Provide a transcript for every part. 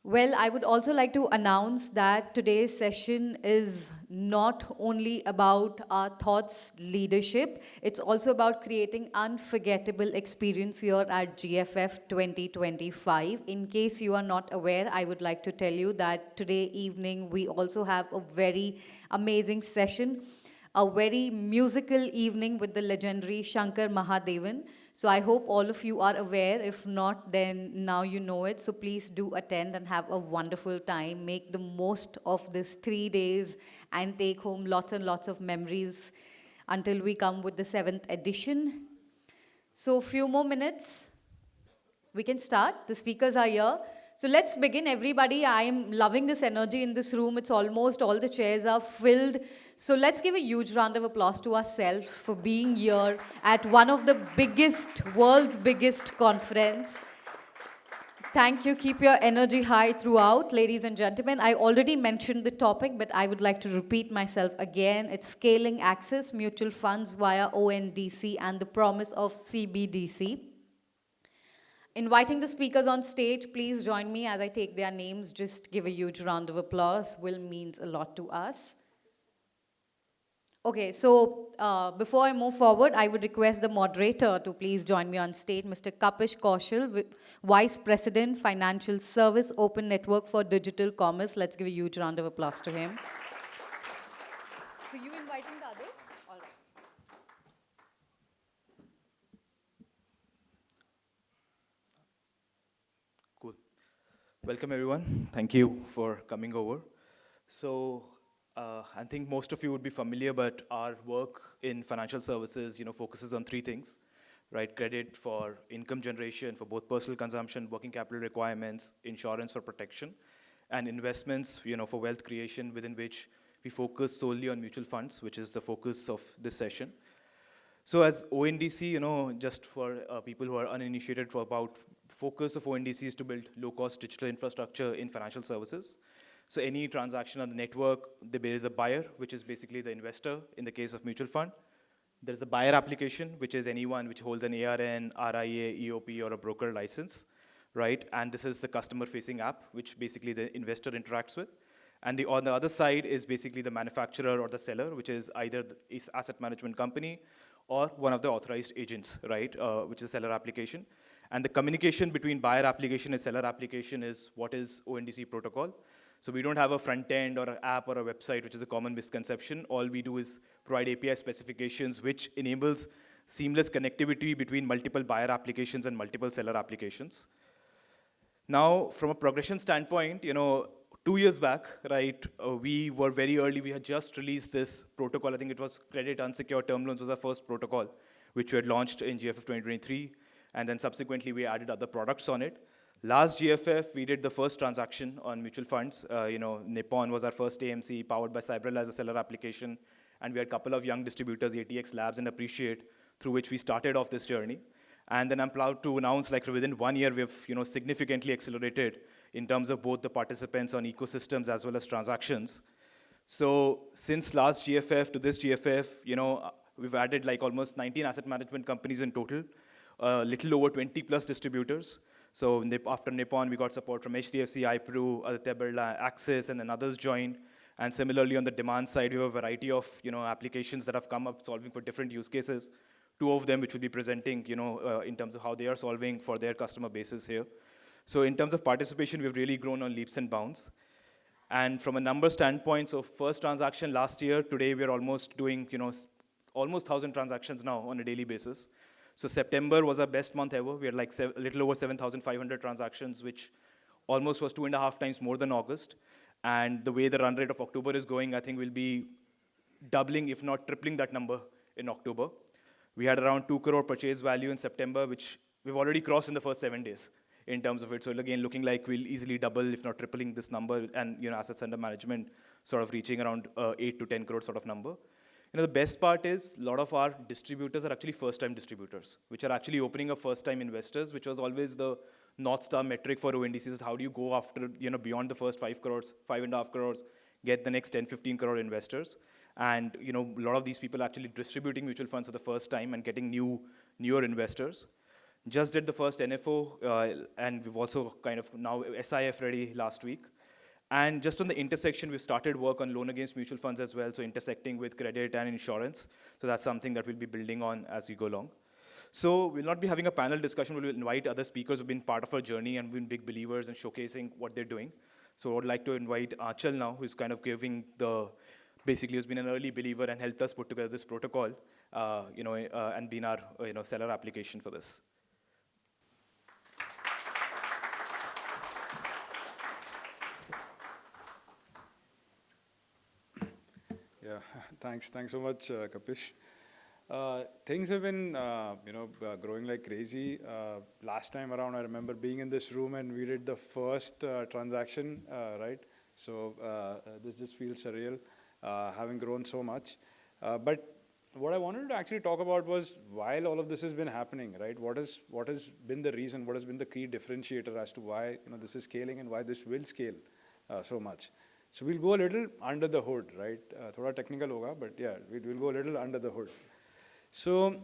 Well, I would also like to announce that today's session is not only about our thoughts leadership, it's also about creating unforgettable experience here at GFF 2025. In case you are not aware, I would like to tell you that today evening we also have a very amazing session, a very musical evening with the legendary Shankar Mahadevan. So I hope all of you are aware. If not, then now you know it. So please do attend and have a wonderful time. Make the most of this 3 days and take home lots and lots of memories until we come with the 7th edition. So few more minutes. We can start. The speakers are here. So let's begin, everybody. I am loving this energy in this room. It's almost all the chairs are filled. So let's give a huge round of applause to ourselves for being here at one of the world's biggest conference. Thank you. Keep your energy high throughout, ladies and gentlemen. I already mentioned the topic, but I would like to repeat myself again. It's scaling access mutual funds via ONDC and the promise of CBDC. Inviting the speakers on stage, please join me as I take their names. Just give a huge round of applause. Will means a lot to us. Okay, so before I move forward, I would request the moderator to please join me on stage, Mr. Kapish Kaushal, Vice President, Financial Service Open Network for Digital Commerce. Let's give a huge round of applause to him. So you inviting the others? All right. Cool. Welcome, everyone. Thank you for coming over. So I think most of you would be familiar, but our work in financial services, focuses on three things, right? Credit for income generation, for both personal consumption, working capital requirements, insurance for protection, and investments, for wealth creation, within which we focus solely on mutual funds, which is the focus of this session. So as ONDC, just for people who are uninitiated, focus of ONDC is to build low-cost digital infrastructure in financial services. So any transaction on the network, there is a buyer, which is basically the investor in the case of mutual fund. There's a buyer application, which is anyone which holds an ARN, RIA, EOP, or a broker license, right? And this is the customer-facing app, which basically the investor interacts with. And on the other side is basically the manufacturer or the seller, which is either the asset management company or one of the authorized agents, right? Which is seller application. And the communication between buyer application and seller application is what is ONDC protocol. So we don't have a front end or an app or a website, which is a common misconception. All we do is provide API specifications, which enables seamless connectivity between multiple buyer applications and multiple seller applications. Now, from a progression standpoint, 2 years back, right, we were very early. We had just released this protocol. I think it was credit unsecured term loans was our first protocol, which we had launched in GFF 2023. And then subsequently, we added other products on it. Last GFF, we did the first transaction on mutual funds. Nippon was our first AMC, powered by Cybrilla as a seller application. And we had a couple of young distributors, ATX Labs and Appreciate, through which we started off this journey. And then I'm proud to announce, within 1 year, we've significantly accelerated in terms of both the participants on ecosystems as well as transactions. So since last GFF to this GFF, we've added almost 19 asset management companies in total, a little over 20 plus distributors. So after Nippon, we got support from HDFC, iPru, Aditya Birla, Axis, and then others joined. And similarly, on the demand side, we have a variety of applications that have come up solving for different use cases. 2 of them, which we'll be presenting, in terms of how they are solving for their customer bases here. So in terms of participation, we've really grown on leaps and bounds. And from a number standpoint, so first transaction last year, today we're almost doing, almost 1,000 transactions now on a daily basis. So September was our best month ever. We had a little over 7,500 transactions, which almost was 2.5 times more than August. And the way the run rate of October is going, I think we'll be doubling, if not tripling that number in October. We had around 2 crore purchase value in September, which we've already crossed in the first 7 days in terms of it. So again, looking like we'll easily double, if not tripling this number, and assets under management sort of reaching around 8 to 10 crore sort of number. The best part is a lot of our distributors are actually first-time distributors, which are actually opening up first-time investors, which was always the North Star metric for ONDCs. How do you go after, beyond the first 5 crores, 5.5 crores, get the next 10, 15 crore investors? And, a lot of these people are actually distributing mutual funds for the first time and getting newer investors. Just did the first NFO, and we've also kind of now SIF ready last week. And just on the intersection, we've started work on loan against mutual funds as well, so intersecting with credit and insurance. So that's something that we'll be building on as we go along. So we'll not be having a panel discussion, we'll invite other speakers who've been part of our journey and been big believers and showcasing what they're doing. So I would like to invite Anchal now, who's kind of giving basically who's been an early believer and helped us put together this protocol, and been our seller application for this. Yeah, thanks so much, Kapish. Things have been, growing like crazy. Last time around, I remember being in this room and we did the first transaction, right? So this just feels surreal, having grown so much. But what I wanted to actually talk about was, while all of this has been happening, right? What has been the reason? What has been the key differentiator as to why this is scaling and why this will scale so much? So we'll go a little under the hood, right? Thoda technical hoga, but yeah, we'll go a little under the hood. So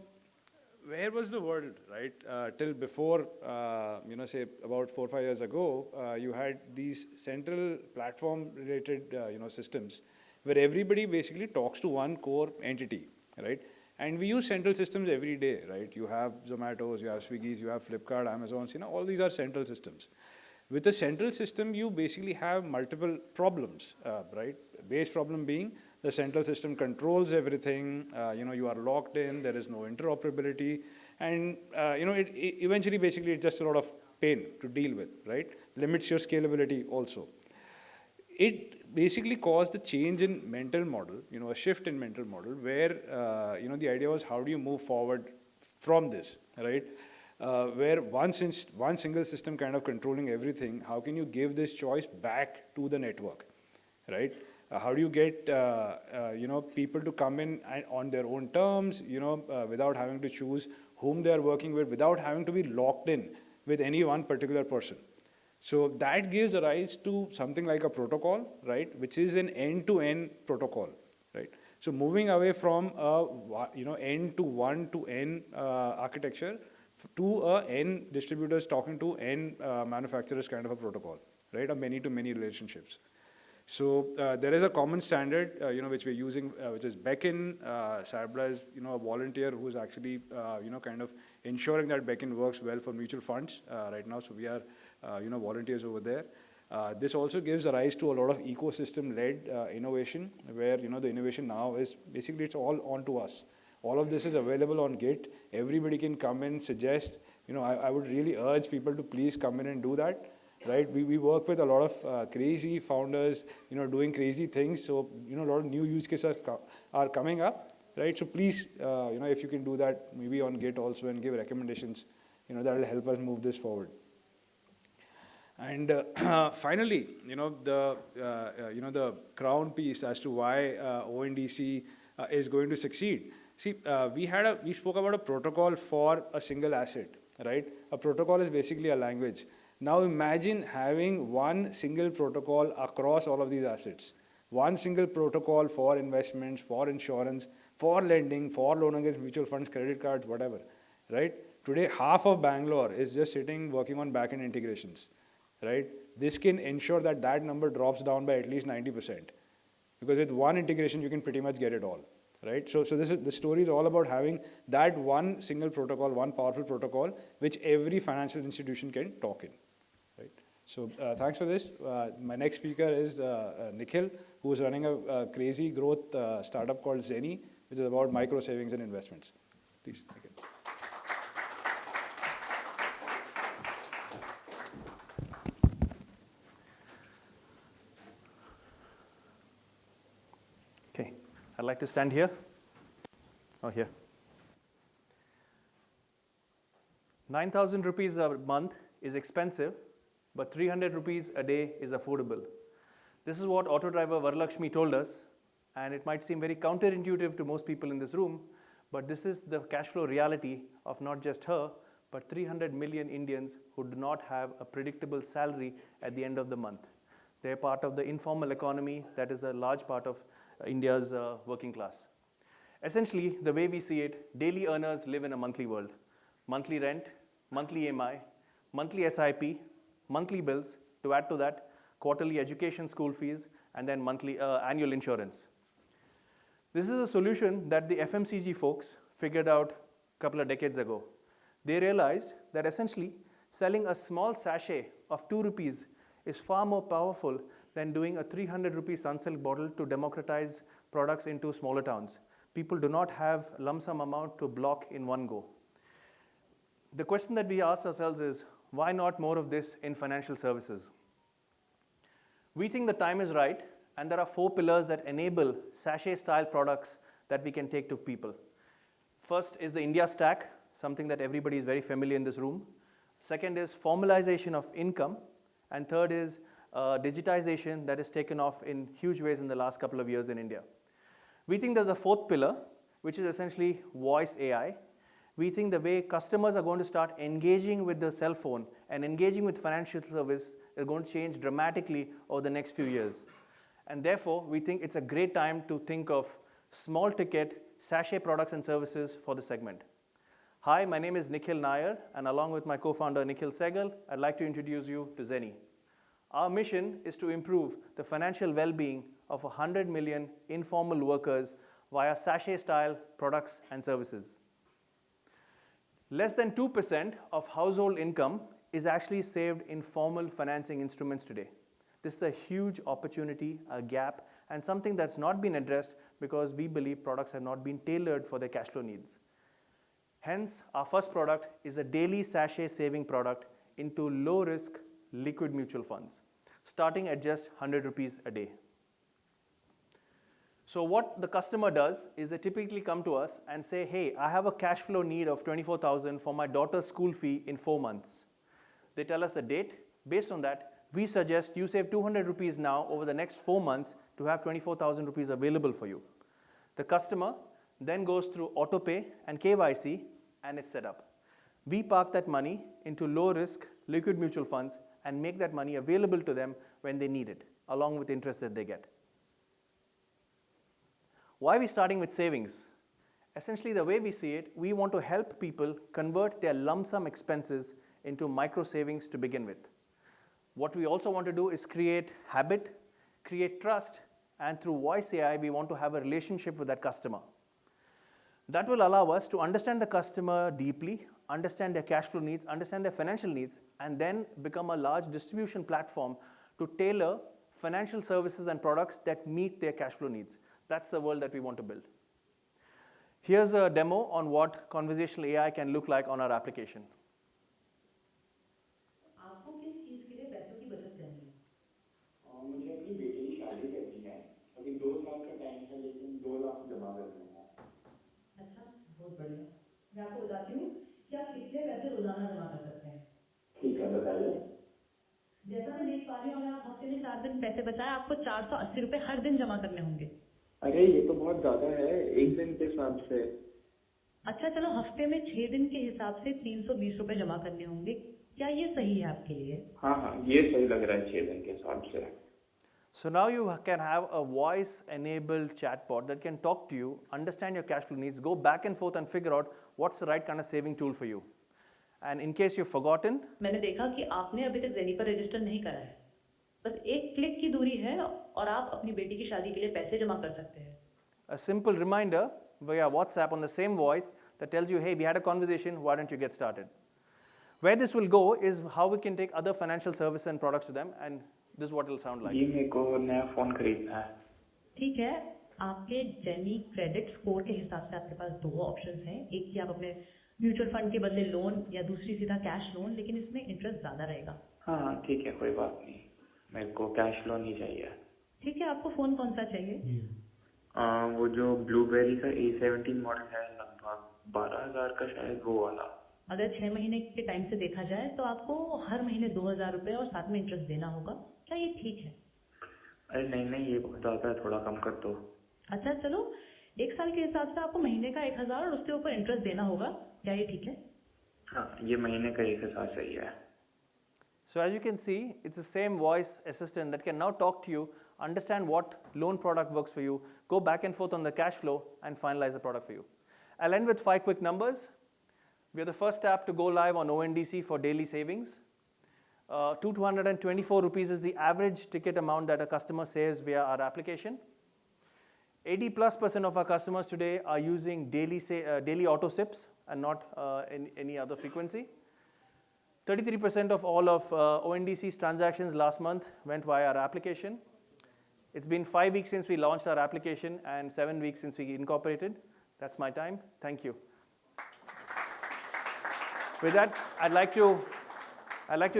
where was the world, right? Till before, say about 4 or 5 years ago, you had these central platform-related, systems where everybody basically talks to one core entity, right? And we use central systems every day, right? You have Zomatos, you have Swiggies, you have Flipkart, Amazons, all these are central systems. With a central system, you basically have multiple problems, right? Base problem being the central system controls everything. You are locked in. There is no interoperability, and eventually, basically, it's just a lot of pain to deal with, right? Limits your scalability also. It basically caused a change in mental model, a shift in mental model, where the idea was, how do you move forward from this, right? Where one single system kind of controlling everything, how can you give this choice back to the network, right? How do you get people to come in on their own terms, without having to choose whom they are working with, without having to be locked in with any one particular person? So that gives rise to something like a protocol, right, which is an end-to-end protocol, right? So moving away from end to one to N architecture to N distributors talking to N manufacturers kind of a protocol, right? A many-to-many relationships. So there is a common standard, which we're using, which is Beckon. Cybrilla is, a volunteer who's actually, kind of ensuring that Beckon works well for mutual funds right now. So we are, volunteers over there. This also gives rise to a lot of ecosystem-led innovation, where, the innovation now is basically it's all onto us. All of this is available on Git. Everybody can come in, suggest. I would really urge people to please come in and do that. Right, we work with a lot of crazy founders, doing crazy things. So, a lot of new use cases are coming up, right? So please, if you can do that, maybe on Git also, and give recommendations, that will help us move this forward. And finally, the crown piece as to why ONDC is going to succeed. See, we spoke about a protocol for a single asset, right? A protocol is basically a language. Now imagine having one single protocol across all of these assets. One single protocol for investments, for insurance, for lending, for loan against mutual funds, credit cards, whatever, right? Today, half of Bangalore is just sitting working on back-end integrations, right? This can ensure that that number drops down by at least 90%. Because with one integration, you can pretty much get it all, right? So the story is all about having that one single protocol, one powerful protocol, which every financial institution can talk in. Right. So thanks for this. My next speaker is Nikhil, who is running a crazy growth startup called Zeny, which is about micro savings and investments. Please, Nikhil. Okay, I'd like to stand here. Oh, here. 9,000 rupees a month is expensive, but 300 rupees a day is affordable. This is what auto driver Varalakshmi told us, and it might seem very counterintuitive to most people in this room, but this is the cash flow reality of not just her, but 300 million Indians who do not have a predictable salary at the end of the month. They're part of the informal economy that is a large part of India's working class. Essentially, the way we see it, daily earners live in a monthly world. Monthly rent, monthly EMI, monthly SIP, monthly bills, to add to that, quarterly education school fees, and then monthly annual insurance. This is a solution that the FMCG folks figured out a couple of decades ago. They realized that essentially selling a small sachet of 2 rupees is far more powerful than doing a 300 rupee Sunsilk bottle to democratize products into smaller towns. People do not have lump sum amount to block in one go. The question that we ask ourselves is, why not more of this in financial services? We think the time is right, and there are 4 pillars that enable sachet-style products that we can take to people. First is the India stack, something that everybody is very familiar in this room. Second is formalization of income. And third is digitization that has taken off in huge ways in the last couple of years in India. We think there's a 4th pillar, which is essentially voice AI. We think the way customers are going to start engaging with the cell phone and engaging with financial service is going to change dramatically over the next few years. And therefore, we think it's a great time to think of small ticket sachet products and services for the segment. Hi, my name is Nikhil Nair, and along with my co-founder Nikhil Sehgal, I'd like to introduce you to Zeny. Our mission is to improve the financial well-being of 100 million informal workers via sachet-style products and services. Less than 2% of household income is actually saved in formal financing instruments today. This is a huge opportunity, a gap, and something that's not been addressed because we believe products have not been tailored for their cash flow needs. Hence, our first product is a daily sachet saving product into low-risk liquid mutual funds, starting at just 100 rupees a day. So what the customer does is they typically come to us and say, hey, I have a cash flow need of 24,000 for my daughter's school fee in 4 months. They tell us the date. Based on that, we suggest you save 200 rupees now over the next 4 months to have 24,000 rupees available for you. The customer then goes through autopay and KYC, and it's set up. We park that money into low-risk liquid mutual funds and make that money available to them when they need it, along with interest that they get. Why are we starting with savings? Essentially, the way we see it, we want to help people convert their lump sum expenses into micro savings to begin with. What we also want to do is create habit, create trust, and through voice AI, we want to have a relationship with that customer. That will allow us to understand the customer deeply, understand their cash flow needs, understand their financial needs, and then become a large distribution platform to tailor financial services and products that meet their cash flow needs. That's the world that we want to build. Here's a demo on what conversational AI can look like on our application. आपको किस चीज के लिए पैसों की बचत करनी है? मुझे अपनी बेटी की शादी करनी है। अभी 2 साल का टाइम है, लेकिन 2 लाख जमा करने हैं। अच्छा, बहुत बढ़िया। मैं आपको बताती हूँ कि आप कितने पैसे रोजाना जमा कर सकते हैं। ठीक है, बताइए। जैसा मैं देख पा रही हूँ, अगर आप हफ्ते में 4 दिन पैसे बचाएं, आपको 480 रुपए हर दिन जमा करने होंगे। अरे ये तो बहुत ज्यादा है, एक दिन के हिसाब से। अच्छा चलो, हफ्ते में 6 दिन के हिसाब से 320 रुपए जमा करने होंगे। क्या ये सही है आपके लिए? हाँ हाँ, ये सही लग रहा है 6 दिन के हिसाब से। So now you can have a voice-enabled chatbot that can talk to you, understand your cash flow needs, go back and forth and figure out what's the right kind of saving tool for you. And in case you've forgotten, मैंने देखा कि आपने अभी तक ज़ेनी पर register नहीं करा है। बस एक क्लिक की दूरी है और आप अपनी बेटी की शादी के लिए पैसे जमा कर सकते हैं। a simple reminder via WhatsApp on the same voice that tells you, hey, we had a conversation, why don't you get started? Where this will go is how we can take other financial services and products to them, and this is what it will sound like. ये मेरे को नया phone खरीदना है। ठीक है, आपके jenny credit score के हिसाब से आपके पास 2 ऑप्शंस हैं। एक कि आप अपने म्यूचुअल फंड के बदले लोन, या दूसरी सीधा कैश लोन, लेकिन इसमें इंटरेस्ट ज़्यादा रहेगा। हाँ ठीक है, कोई बात नहीं, मेरे को कैश लोन ही चाहिए। ठीक है, आपको फ़ोन कौन सा चाहिए? वो जो ब्लूबेरी का A17 मॉडल है, लगभग 12,000 का शायद, वो वाला। अगर 6 महीने के टाइम से देखा जाए तो आपको हर महीने 2,000 रुपये और साथ में इंटरेस्ट देना होगा। क्या ये ठीक है? अरे नहीं नहीं, ये बहुत ज़्यादा है, थोड़ा कम कर दो। अच्छा चलो, 1 साल के हिसाब से आपको महीने का 1,000 और उसके ऊपर इंटरेस्ट देना होगा। क्या ये ठीक है? हाँ, ये महीने का 1,000 सही है। So as you can see, it's the same voice assistant that can now talk to you, understand what loan product works for you, go back and forth on the cash flow, and finalize the product for you. I'll end with 5 quick numbers. We are the first app to go live on ONDC for daily savings. 224 rupees is the average ticket amount that a customer saves via our application. 80+% of our customers today are using daily auto SIPs and not in any other frequency. 33% of all of ONDC's transactions last month went via our application. It's been 5 weeks since we launched our application and 7 weeks since we incorporated. That's my time. Thank you. With that, I'd like to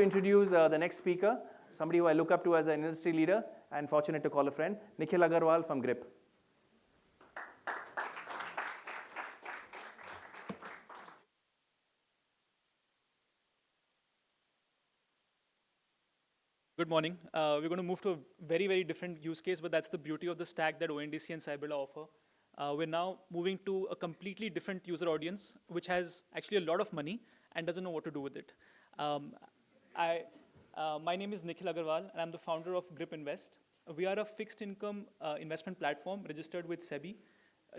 introduce the next speaker, somebody who I look up to as an industry leader and fortunate to call a friend, Nikhil Aggarwal from GRIP. Good morning. We're going to move to a very, very different use case, but that's the beauty of the stack that ONDC and Cybrilla offer. We're now moving to a completely different user audience, which has actually a lot of money and doesn't know what to do with it. My name is Nikhil Aggarwal, and I'm the founder of GRIP Invest. We are a fixed income investment platform registered with SEBI.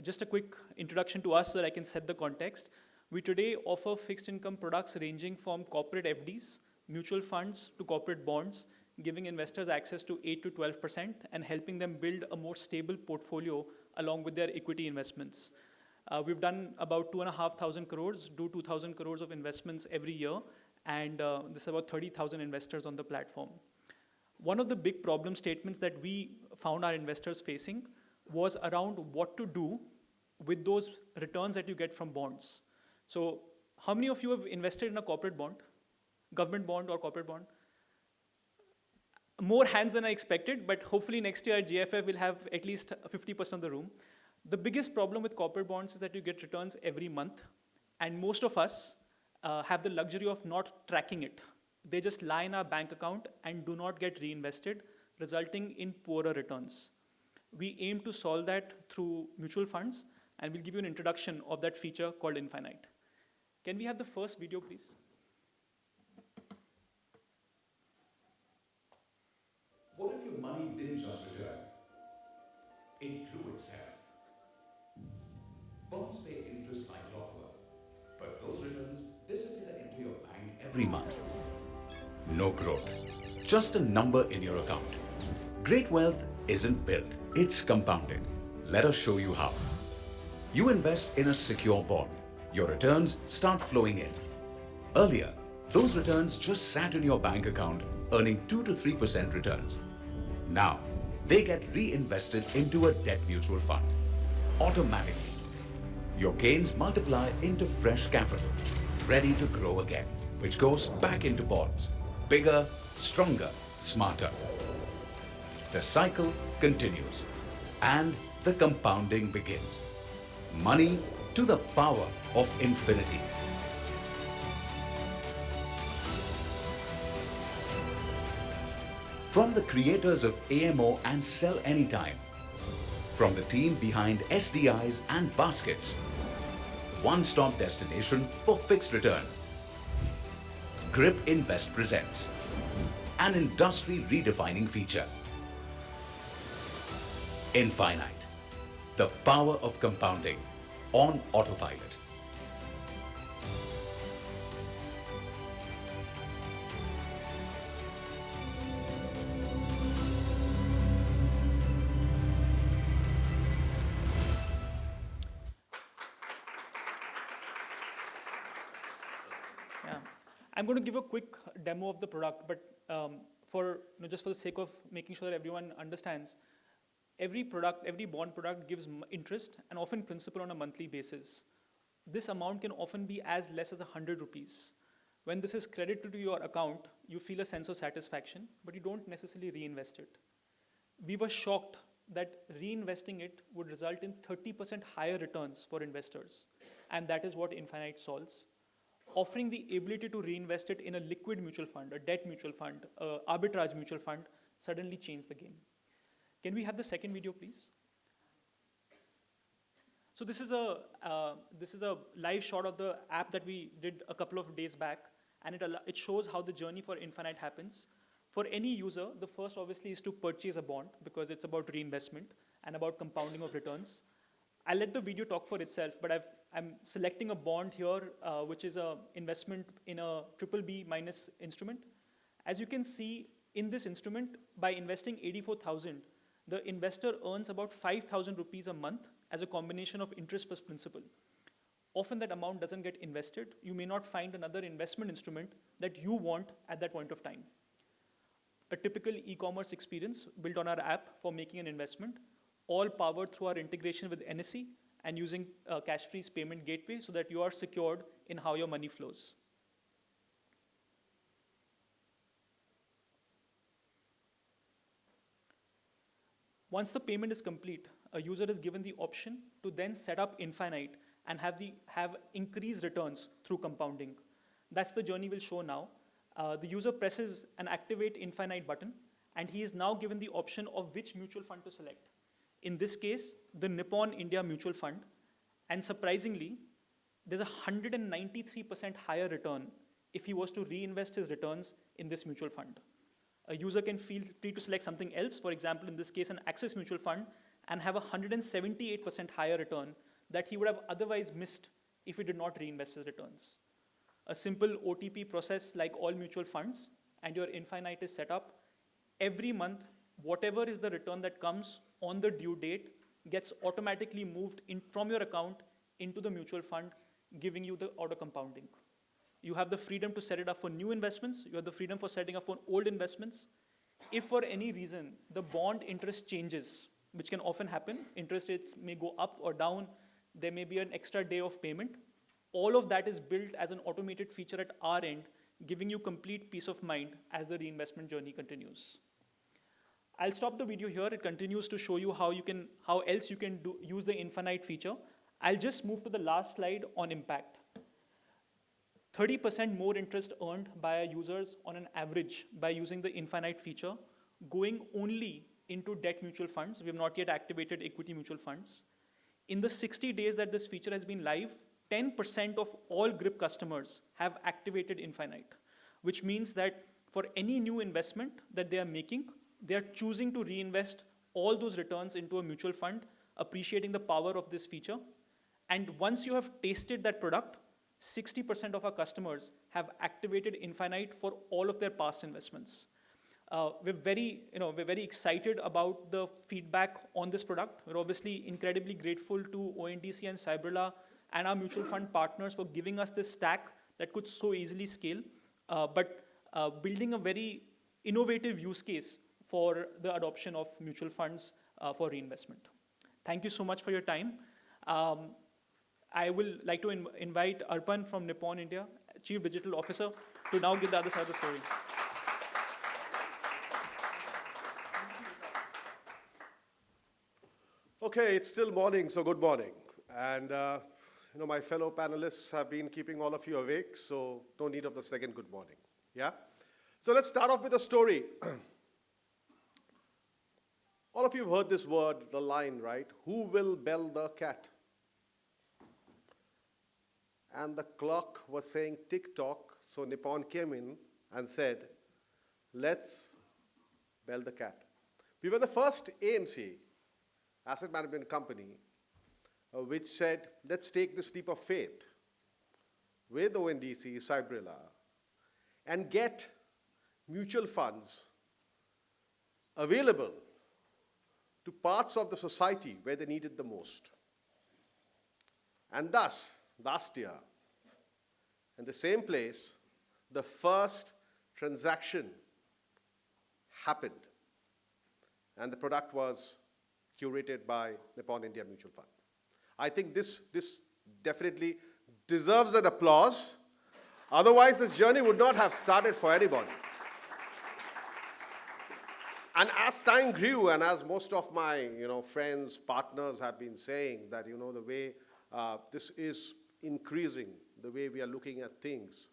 Just a quick introduction to us so that I can set the context. We today offer fixed income products ranging from corporate FDs, mutual funds to corporate bonds, giving investors access to 8 to 12% and helping them build a more stable portfolio along with their equity investments. We've done about 2,500 crores, do 2,000 crores of investments every year, and there's about 30,000 investors on the platform. One of the big problem statements that we found our investors facing was around what to do with those returns that you get from bonds. So how many of you have invested in a corporate bond, government bond or corporate bond? More hands than I expected, but hopefully next year at GFF we'll have at least 50% of the room. The biggest problem with corporate bonds is that you get returns every month, and most of us have the luxury of not tracking it. They just lie in our bank account and do not get reinvested, resulting in poorer returns. We aim to solve that through mutual funds, and we'll give you an introduction of that feature called Infinite. Can we have the first video, please? What if your money didn't just return? It grew itself. Bonds pay interest like clockwork, but those returns disappear into your bank every month. No growth, just a number in your account. Great wealth isn't built, it's compounded. Let us show you how. You invest in a secure bond. Your returns start flowing in. Earlier, those returns just sat in your bank account, earning 2 to 3% returns. Now, they get reinvested into a debt mutual fund, automatically. Your gains multiply into fresh capital, ready to grow again, which goes back into bonds, bigger, stronger, smarter. The cycle continues, and the compounding begins. Money to the power of infinity. From the creators of AMO and Sell Anytime, from the team behind SDIs and baskets, one-stop destination for fixed returns. GRIP Invest presents an industry-redefining feature. Infinite, the power of compounding on autopilot. I'm going to give a quick demo of the product, but just for the sake of making sure that everyone understands, every bond product gives interest and often principal on a monthly basis. This amount can often be as less as 100 rupees. When this is credited to your account, you feel a sense of satisfaction, but you don't necessarily reinvest it. We were shocked that reinvesting it would result in 30% higher returns for investors, and that is what Infinite solves. Offering the ability to reinvest it in a liquid mutual fund, a debt mutual fund, arbitrage mutual fund, suddenly changed the game. Can we have the second video, please? So this is a live shot of the app that we did a couple of days back, and it shows how the journey for Infinite happens. For any user, the first obviously is to purchase a bond because it's about reinvestment and about compounding of returns. I'll let the video talk for itself, but I'm selecting a bond here, which is an investment in a BBB minus instrument. As you can see, in this instrument, by investing 84,000, the investor earns about 5,000 rupees a month as a combination of interest plus principal. Often that amount doesn't get invested. You may not find another investment instrument that you want at that point of time. A typical e-commerce experience built on our app for making an investment, all powered through our integration with NSE and using cash-free's payment gateway so that you are secured in how your money flows. Once the payment is complete, a user is given the option to then set up Infinite and have increased returns through compounding. That's the journey we'll show now. The user presses an Activate Infinite button, and he is now given the option of which mutual fund to select. In this case, the Nippon India Mutual Fund, and surprisingly, there's a 193% higher return if he was to reinvest his returns in this mutual fund. A user can feel free to select something else, for example, in this case, an Axis Mutual Fund, and have a 178% higher return that he would have otherwise missed if he did not reinvest his returns. A simple OTP process like all mutual funds, and your Infinite is set up. Every month, whatever is the return that comes on the due date gets automatically moved from your account into the mutual fund, giving you the auto compounding. You have the freedom to set it up for new investments. You have the freedom for setting up for old investments. If for any reason the bond interest changes, which can often happen, interest rates may go up or down, there may be an extra day of payment. All of that is built as an automated feature at our end, giving you complete peace of mind as the reinvestment journey continues. I'll stop the video here. It continues to show you how else you can use the Infinite feature. I'll just move to the last slide on impact. 30% more interest earned by our users on an average by using the Infinite feature, going only into debt mutual funds. We have not yet activated equity mutual funds. In the 60 days that this feature has been live, 10% of all GRIP customers have activated Infinite, which means that for any new investment that they are making, they are choosing to reinvest all those returns into a mutual fund, appreciating the power of this feature. And once you have tasted that product, 60% of our customers have activated Infinite for all of their past investments. We're very excited about the feedback on this product. We're obviously incredibly grateful to ONDC and Cybrilla and our mutual fund partners for giving us this stack that could so easily scale, but building a very innovative use case for the adoption of mutual funds for reinvestment. Thank you so much for your time. I will like to invite Arpan from Nippon India, Chief Digital Officer, to now give the other side of the story. Okay, it's still morning, so good morning. And my fellow panelists have been keeping all of you awake, so no need of the second good morning. Yeah? So let's start off with a story. All of you have heard this word, the line, right? Who will bell the cat? And the clock was saying tick-tock, so Nippon came in and said, let's bell the cat. We were the first AMC, asset management company, which said, let's take this leap of faith with ONDC, Cybrilla, and get mutual funds available to parts of the society where they need it the most. And thus, last year, in the same place, the first transaction happened. And the product was curated by Nippon India Mutual Fund. I think this definitely deserves an applause. Otherwise, this journey would not have started for anybody. And as time grew, and as most of my friends, partners have been saying that the way this is increasing, the way we are looking at things.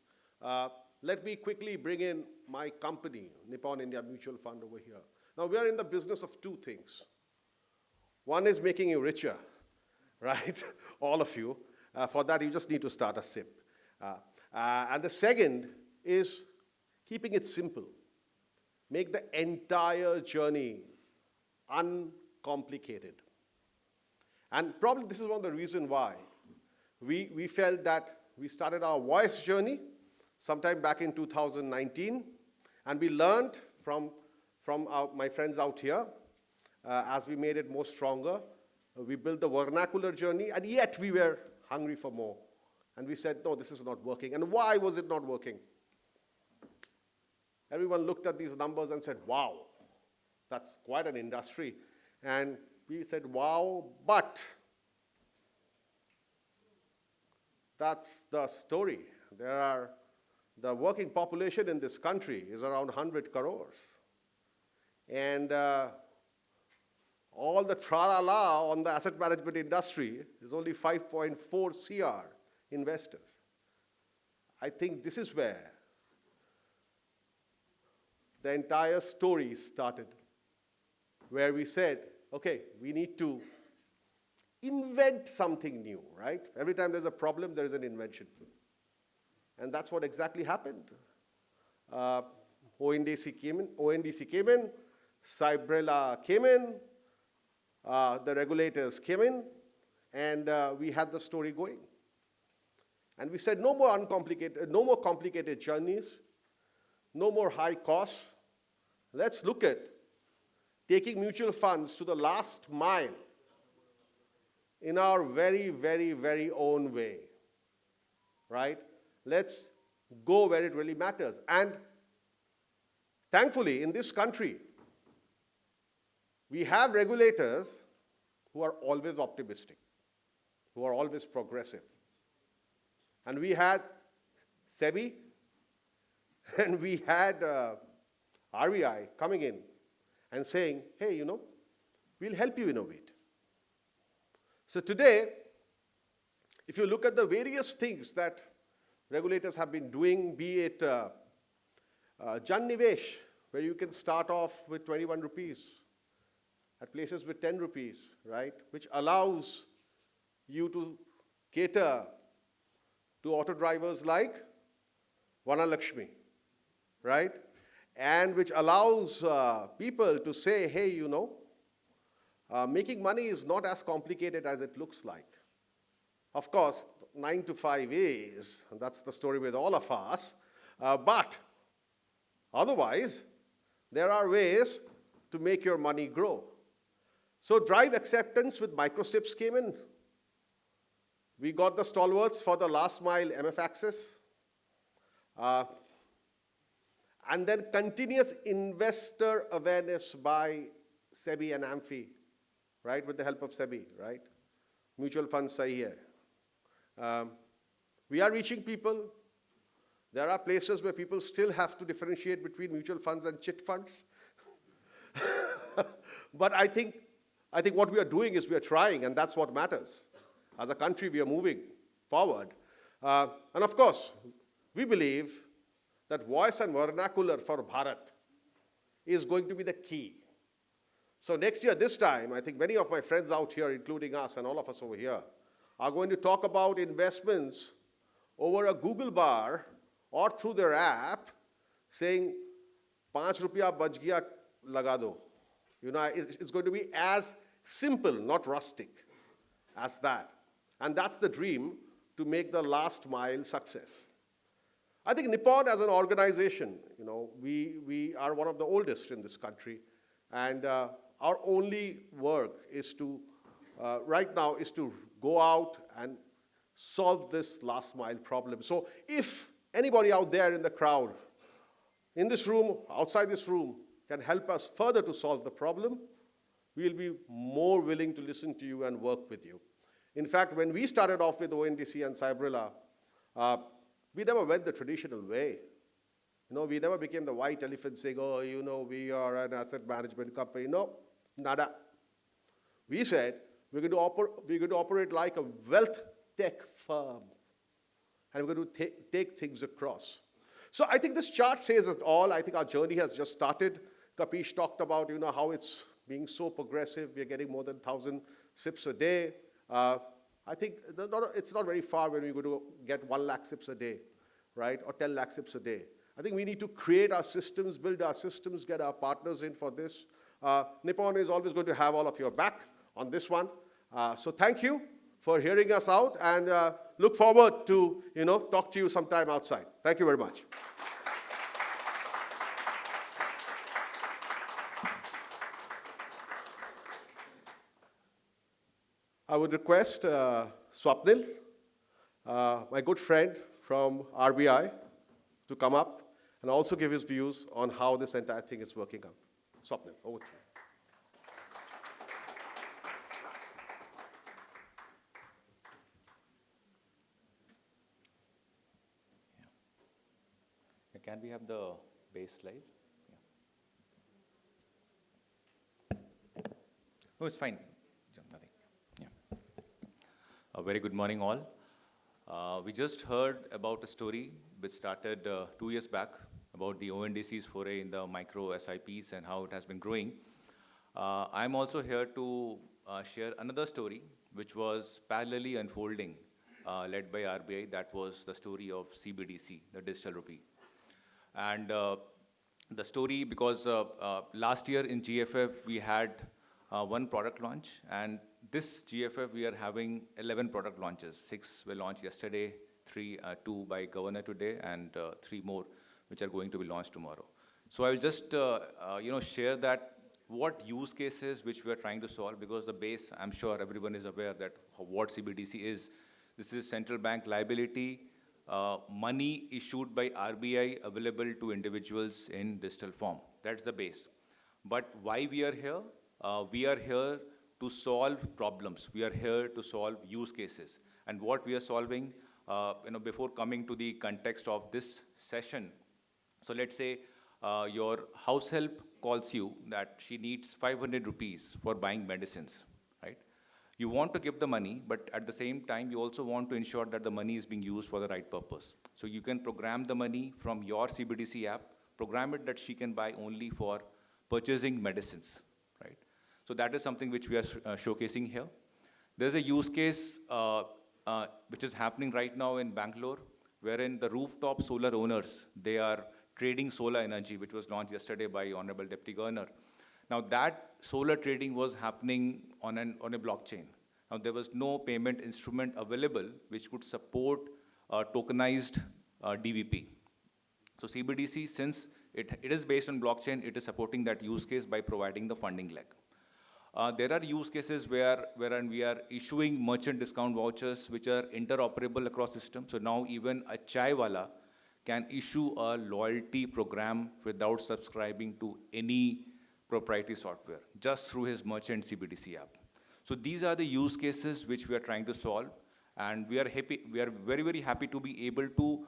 Let me quickly bring in my company, Nippon India Mutual Fund over here. Now, we are in the business of two things. One is making you richer, right? All of you. For that, you just need to start a SIP. And the second is keeping it simple. Make the entire journey uncomplicated. And probably this is one of the reasons why we felt that we started our voice journey sometime back in 2019, and we learned from my friends out here as we made it more stronger. We built the vernacular journey, and yet we were hungry for more. And we said, no, this is not working. And why was it not working? Everyone looked at these numbers and said, wow, that's quite an industry. And we said, wow, but that's the story. The working population in this country is around 100 crores. And all the tra-la-la on the asset management industry is only 5.4 CR investors. I think this is where the entire story started, where we said, okay, we need to invent something new, right? Every time there's a problem, there is an invention. And that's what exactly happened. ONDC came in, Cybrilla came in, the regulators came in, and we had the story going. And we said, no more complicated journeys, no more high costs. Let's look at taking mutual funds to the last mile in our very, very, very own way, right? Let's go where it really matters. And thankfully, in this country, we have regulators who are always optimistic, who are always progressive. And we had SEBI, and we had RBI coming in and saying, hey, we'll help you innovate. So today, if you look at the various things that regulators have been doing, be it Jan Nivesh, where you can start off with 21 rupees, at places with 10 rupees, right, which allows you to cater to auto drivers like Vanalakshmi, right, and which allows people to say, hey, making money is not as complicated as it looks like. Of course, 9 to 5 is, and that's the story with all of us, but otherwise, there are ways to make your money grow. So drive acceptance with microsips came in. We got the stalwarts for the last mile MF access. And then continuous investor awareness by SEBI and AMFI, right, with the help of SEBI, right? Mutual funds sahi hai. We are reaching people. There are places where people still have to differentiate between mutual funds and chit funds. But I think what we are doing is we are trying, and that's what matters. As a country, we are moving forward. And of course, we believe that voice and vernacular for Bharat is going to be the key. So next year, this time, I think many of my friends out here, including us and all of us over here, are going to talk about investments over a Google bar or through their app saying, ₹5 bach gaya, laga do. It's going to be as simple, not rustic, as that. And that's the dream, to make the last mile success. I think Nippon as an organization, we are one of the oldest in this country. And our only work is to, right now, is to go out and solve this last mile problem. So if anybody out there in the crowd, in this room, outside this room, can help us further to solve the problem, we'll be more willing to listen to you and work with you. In fact, when we started off with ONDC and Cybrilla, we never went the traditional way. We never became the white elephant saying, oh, we are an asset management company. No, nada. We said, we're going to operate like a wealth tech firm. And we're going to take things across. So I think this chart says it all. I think our journey has just started. Kapish talked about, how it's being so progressive. We're getting more than 1,000 SIPs a day. I think it's not very far when we're going to get 1 lakh SIPs a day, right? Or 10 lakh SIPs a day. I think we need to create our systems, build our systems, get our partners in for this. Nippon is always going to have all of your back on this one. So thank you for hearing us out, and look forward to, talk to you sometime outside. Thank you very much. I would request Swapnil, my good friend from RBI, to come up and also give his views on how this entire thing is working out. Swapnil, over to you. Can we have the base slide? Yeah. Oh, it's fine. Nothing. Yeah. A very good morning, all. We just heard about a story which started 2 years back about the ONDC's foray in the micro SIPs and how it has been growing. I'm also here to share another story which was parallelly unfolding, led by RBI. That was the story of CBDC, the digital rupee. And the story, because last year in GFF, we had one product launch, and this GFF, we are having 11 product launches. 6 were launched yesterday, 2 by Governor today, and 3 more, which are going to be launched tomorrow. So I will just, share that what use cases which we are trying to solve, because the base, I'm sure everyone is aware that what CBDC is. This is central bank liability, money issued by RBI available to individuals in digital form. That's the base. But why we are here? We are here to solve problems. We are here to solve use cases. And what we are solving, before coming to the context of this session, so let's say your house help calls you that she needs 500 rupees for buying medicines, right? You want to give the money, but at the same time, you also want to ensure that the money is being used for the right purpose. So you can program the money from your CBDC app, program it that she can buy only for purchasing medicines, right? So that is something which we are showcasing here. There's a use case which is happening right now in Bangalore, wherein the rooftop solar owners, they are trading solar energy, which was launched yesterday by Honorable Deputy Governor. Now that solar trading was happening on a blockchain. Now there was no payment instrument available which could support tokenized DVP. So CBDC, since it is based on blockchain, it is supporting that use case by providing the funding leg. There are use cases wherein we are issuing merchant discount vouchers which are interoperable across systems. So now even a chai wala can issue a loyalty program without subscribing to any proprietary software, just through his merchant CBDC app. So these are the use cases which we are trying to solve, and we are happy. We are very, very happy to be able to,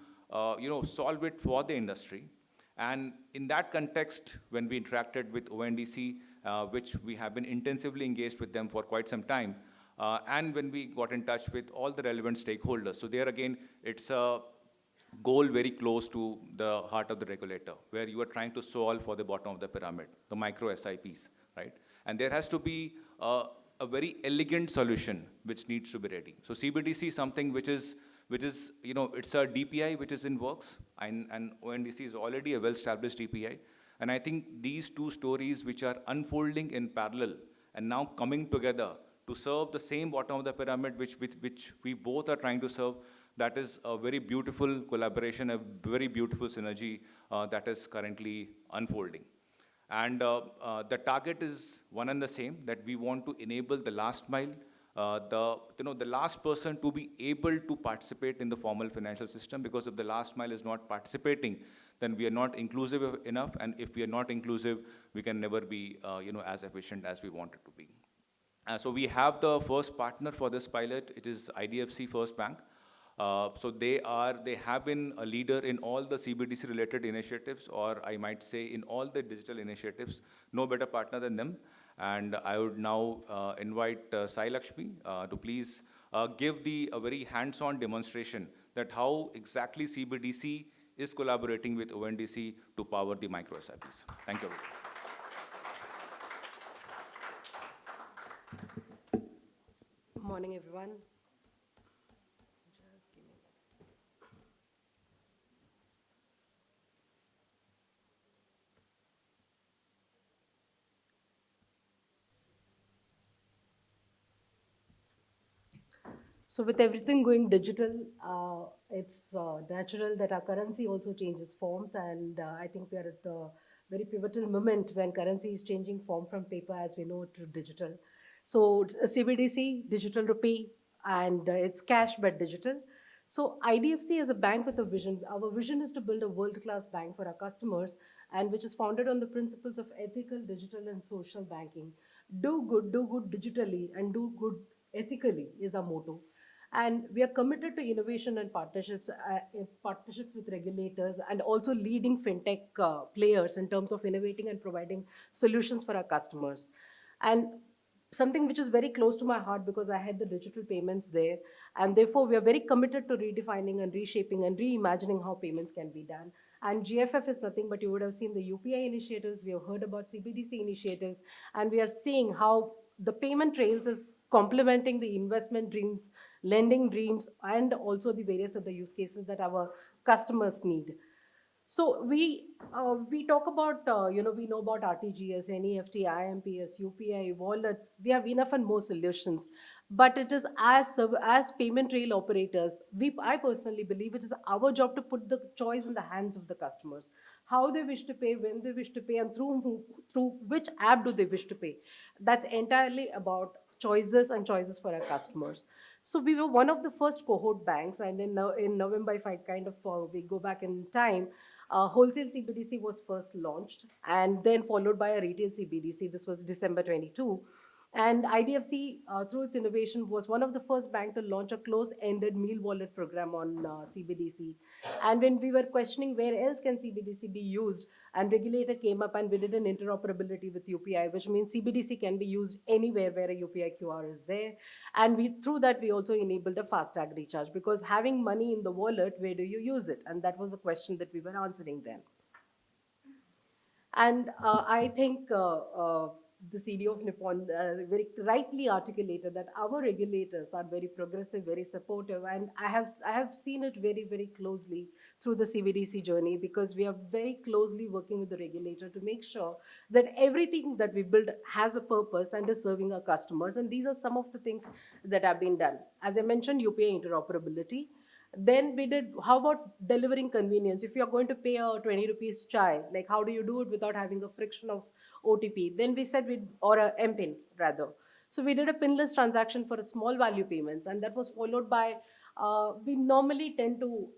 solve it for the industry. And in that context, when we interacted with ONDC, which we have been intensively engaged with them for quite some time, and when we got in touch with all the relevant stakeholders. So there again, it's a goal very close to the heart of the regulator, where you are trying to solve for the bottom of the pyramid, the micro SIPs, right? And there has to be a very elegant solution which needs to be ready. So CBDC is something which is it's a DPI which is in works, and ONDC is already a well-established DPI. And I think these two stories which are unfolding in parallel and now coming together to serve the same bottom of the pyramid which we both are trying to serve, that is a very beautiful collaboration, a very beautiful synergy that is currently unfolding. And the target is one and the same, that we want to enable the last mile, the last person to be able to participate in the formal financial system, because if the last mile is not participating, then we are not inclusive enough, and if we are not inclusive, we can never be as efficient as we want it to be. So we have the first partner for this pilot. It is IDFC First Bank. So they have been a leader in all the CBDC related initiatives, or I might say in all the digital initiatives. No better partner than them. And I would now invite Sailakshmi to please give a very hands-on demonstration that how exactly CBDC is collaborating with ONDC to power the micro SIPs. Thank you. Morning, everyone. Just give me a minute. So with everything going digital, it's natural that our currency also changes forms, and I think we are at the very pivotal moment when currency is changing form from paper as we know it to digital. So CBDC, digital rupee, and it's cash but digital. So IDFC is a bank with a vision. Our vision is to build a world-class bank for our customers, and which is founded on the principles of ethical, digital, and social banking. Do good digitally, and do good ethically is our motto. And we are committed to innovation and partnerships, partnerships with regulators and also leading fintech players in terms of innovating and providing solutions for our customers. And something which is very close to my heart because I had the digital payments there, and therefore we are very committed to redefining and reshaping and reimagining how payments can be done. And GFF is nothing but you would have seen the UPI initiatives, we have heard about CBDC initiatives, and we are seeing how the payment rails is complementing the investment dreams, lending dreams, and also the various other use cases that our customers need. So we talk about we know about RTGS, NEFT, IMPS, UPI, wallets. We have enough and more solutions, but it is as payment rail operators, I personally believe it is our job to put the choice in the hands of the customers. How they wish to pay, when they wish to pay, and through which app do they wish to pay. That's entirely about choices and choices for our customers. So we were one of the first cohort banks, and in November, if I kind of we go back in time, wholesale CBDC was first launched, and then followed by a retail CBDC. This was December 22. And IDFC, through its innovation, was one of the first banks to launch a close-ended meal wallet program on CBDC. And when we were questioning where else can CBDC be used, and regulator came up and we did an interoperability with UPI, which means CBDC can be used anywhere where a UPI QR is there. And through that, we also enabled a FASTag recharge, because having money in the wallet, where do you use it? And that was the question that we were answering then. And I think the CD of Nippon very rightly articulated that our regulators are very progressive, very supportive, and I have seen it very, very closely through the CBDC journey, because we are very closely working with the regulator to make sure that everything that we build has a purpose and is serving our customers. And these are some of the things that have been done. As I mentioned, UPI interoperability. Then we did, how about delivering convenience? If you're going to pay a 20 rupees chai, like how do you do it without having a friction of OTP? Then we said or a MPIN rather. So we did a pinless transaction for a small value payments, and that was followed by, we normally tend to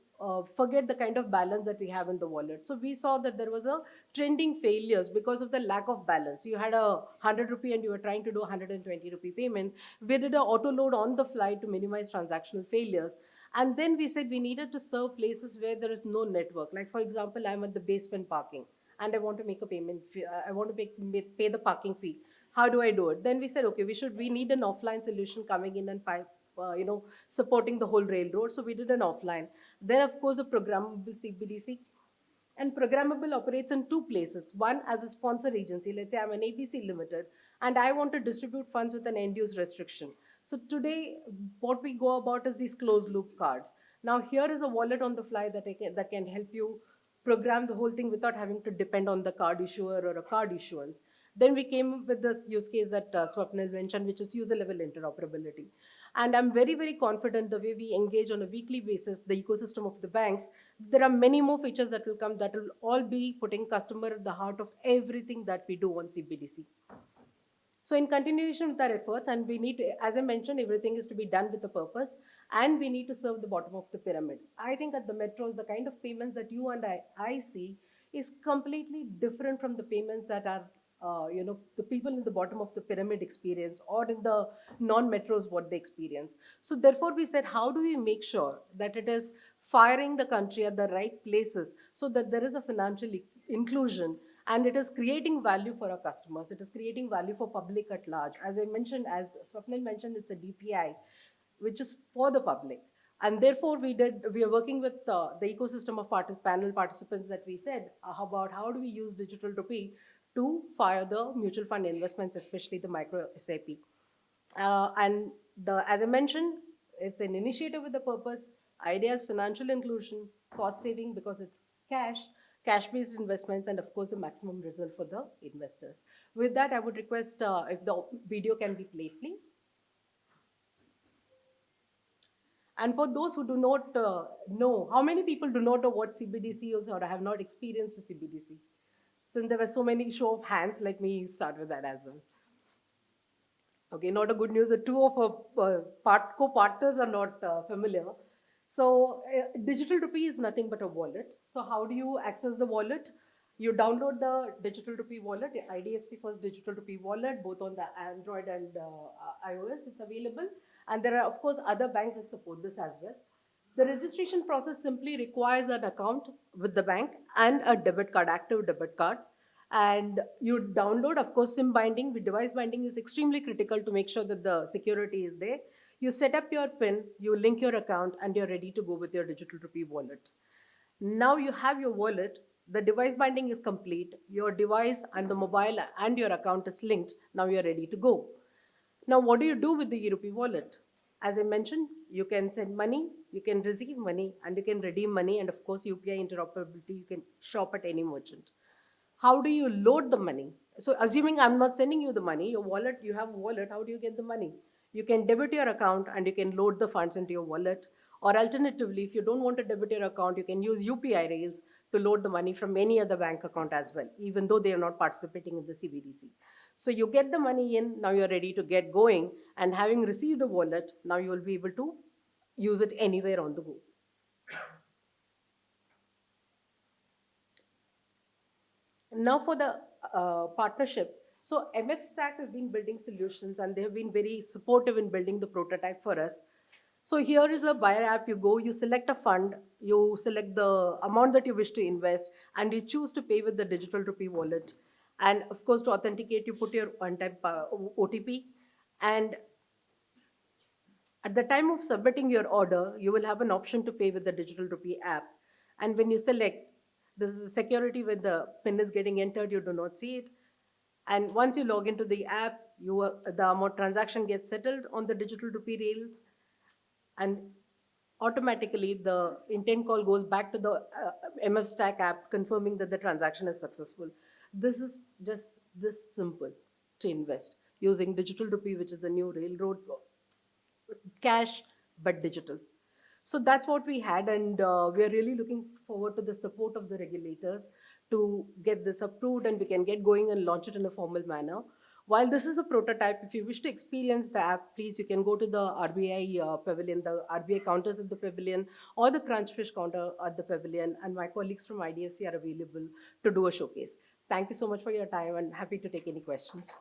forget the kind of balance that we have in the wallet. So we saw that there was a trending failures because of the lack of balance. You had a 100 rupee and you were trying to do a 120 rupee payment. We did a auto load on the fly to minimize transactional failures. And then we said we needed to serve places where there is no network. Like for example, I'm at the basement parking and I want to make a payment, I want to pay the parking fee. How do I do it? Then we said, okay, we need an offline solution coming in and supporting the whole railroad. So we did an offline. Then of course, a programmable CBDC. And programmable operates in two places. One, as a sponsor agency. Let's say I'm an ABC Limited and I want to distribute funds with an end-use restriction. So today, what we go about is these closed-loop cards. Now here is a wallet on the fly that can help you program the whole thing without having to depend on the card issuer or a card issuance. Then we came with this use case that Swapnil mentioned, which is user-level interoperability. And I'm very, very confident the way we engage on a weekly basis, the ecosystem of the banks, there are many more features that will come that will all be putting customer at the heart of everything that we do on CBDC. So in continuation with our efforts, and we need to, as I mentioned, everything is to be done with a purpose, and we need to serve the bottom of the pyramid. I think at the metros, the kind of payments that you and I see is completely different from the payments that are the people in the bottom of the pyramid experience, or in the non-metros what they experience. So therefore we said, how do we make sure that it is firing the country at the right places so that there is a financial inclusion, and it is creating value for our customers. It is creating value for public at large. As I mentioned, as Swapnil mentioned, it's a DPI, which is for the public. And therefore, we are working with the ecosystem of panel participants that we said about how do we use digital rupee to fire the mutual fund investments, especially the micro SIP. As I mentioned, it's an initiative with a purpose. Idea is financial inclusion, cost saving because it's cash-based investments, and of course, the maximum result for the investors. With that, I would request if the video can be played, please. And for those who do not know, how many people do not know what CBDC is or have not experienced a CBDC? Since there were so many show of hands, let me start with that as well. Okay, not a good news. The two of our co-partners are not familiar. So digital rupee is nothing but a wallet. So how do you access the wallet? You download the digital rupee wallet, the IDFC First Digital Rupee Wallet, both on the Android and iOS. It's available. And there are, of course, other banks that support this as well. The registration process simply requires an account with the bank and a debit card, active debit card. And you download, of course, SIM binding. With device binding is extremely critical to make sure that the security is there. You set up your PIN, you link your account, and you're ready to go with your digital rupee wallet. Now you have your wallet, the device binding is complete, your device and the mobile and your account is linked, now you're ready to go. Now what do you do with the e-rupee wallet? As I mentioned, you can send money, you can receive money, and you can redeem money, and of course UPI interoperability, you can shop at any merchant. How do you load the money? So assuming I'm not sending you the money, your wallet, you have a wallet, how do you get the money? You can debit your account and you can load the funds into your wallet. Or alternatively, if you don't want to debit your account, you can use UPI rails to load the money from any other bank account as well, even though they are not participating in the CBDC. So you get the money in, now you're ready to get going, and having received a wallet, now you will be able to use it anywhere on the go. Now for the partnership. So MF Stack has been building solutions and they have been very supportive in building the prototype for us. So here is a buyer app. You go, you select a fund, you select the amount that you wish to invest, and you choose to pay with the digital rupee wallet. And of course, to authenticate, you put your one-time OTP. And at the time of submitting your order, you will have an option to pay with the digital rupee app. And when you select, this is a security when the PIN is getting entered, you do not see it. And once you log into the app, the amount transaction gets settled on the digital rupee rails, and automatically the intent call goes back to the MF Stack app confirming that the transaction is successful. This is just this simple to invest using digital rupee, which is the new railroad cash, but digital. So that's what we had, and we are really looking forward to the support of the regulators to get this approved and we can get going and launch it in a formal manner. While this is a prototype, if you wish to experience the app, please, you can go to the RBI pavilion, the RBI counters at the pavilion, or the Crunchfish counter at the pavilion, and my colleagues from IDFC are available to do a showcase. Thank you so much for your time and happy to take any questions.